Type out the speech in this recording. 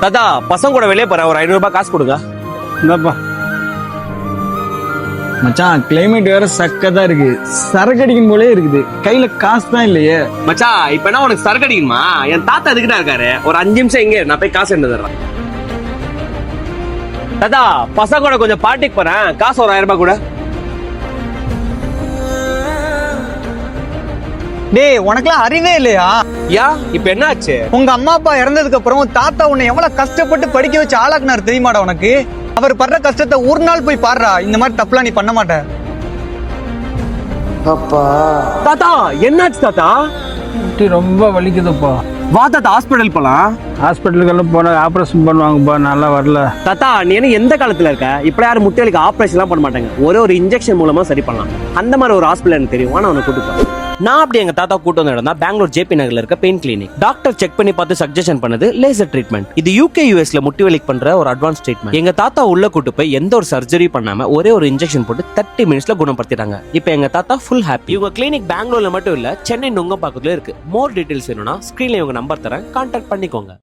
தாத்தா பசங்க கூட வெளியே போறேன், ஒரு 500 ரூபாய் காசு கொடுங்க. இந்தாப்பா மச்சான், கிளைமேட் வேற சக்கதான் இருக்கு, சரக்கு அடிக்கும் போலே இருக்குது, கையில காசு தான் இல்லையே. மச்சான் இப்ப என்ன உனக்கு சரக்கு அடிக்கணுமா? என் தாத்தா எதுக்கிட்ட இருக்காரு, ஒரு 5 நிமிஷம் இங்கே நான் போய் காசு எடுத்து தர்றேன். தாத்தா பசங்க கூட கொஞ்சம் பார்ட்டிக்கு போறேன், காசு ஒரு 1000 ரூபாய் கூட. டேய், உனக்குலாம் அறிவே இல்லையா? யா இப்ப என்ன ஆச்சு? உங்க அம்மா அப்பா இறந்ததுக்கு அப்புறம் உன் தாத்தா உன்னை எவ்வளவு கஷ்டப்பட்டு படிக்க வச்சு ஆளாக்குனாரு தெரியுமாடா உனக்கு? அவர் படுற கஷ்டத்தை ஒரு நாள் போய் பாடுறா. இந்த மாதிரி தப்புலாம் நீ பண்ண மாட்ட. தாத்தா என்னாச்சு தாத்தா? முட்டி ரொம்ப வலிக்குதுப்பா. வா தாத்தா ஹாஸ்பிட்டல் போலாம். ஹாஸ்பிட்டலுக்கெல்லாம் போனா ஆப்ரேஷன் பண்ணுவாங்கப்பா, நல்லா வரல. தாத்தா நீ என்ன எந்த காலத்துல இருக்க? இப்ப யாரும் முட்டைகளுக்கு ஆபரேஷன் எல்லாம் பண்ண மாட்டாங்க, ஒரு இன்ஜெக்ஷன் மூலமா சரி பண்ணலாம். அந்த மாதிரி ஒரு ஹாஸ்பிட்டல் எனக்கு தெரியும், ஆனா உனக்கு கூட்டு. நான் அப்படி எங்க தாத்தா கூட்டு வந்து இடம் தான் பெங்களூர் ஜேபி நகர்ல இருக்க பெயின் கிளினிக். டாக்டர் செக் பண்ணி பார்த்து சஜஷன் பண்ணது லேசர் ட்ரீட்மெண்ட். இது UK US முட்டி வலிக்கு பண்ற ஒரு அட்வான்ஸ் ட்ரீட்மெண்ட். எங்க தாத்தா உள்ள கூட்டு போய் எந்த ஒரு சர்ஜரி பண்ணாம ஒரே ஒரு இன்ஜெக்ஷன் போட்டு 30 மினிட்ஸ்ல குணப்படுத்திட்டாங்க. இப்போ எங்க தாத்தா ஃபுல் ஹாப்பி. இவங்க கிளினிக் பெங்களூர்ல மட்டும் இல்ல, சென்னை நுங்கம்பாக்கத்துல இருக்கு. மோர் டீடைல்ஸ் வேணும்னா ஸ்கிரீன்ல இவங்க நம்பர் தரேன், கான்டாக்ட் பண்ணிக்கோங்க.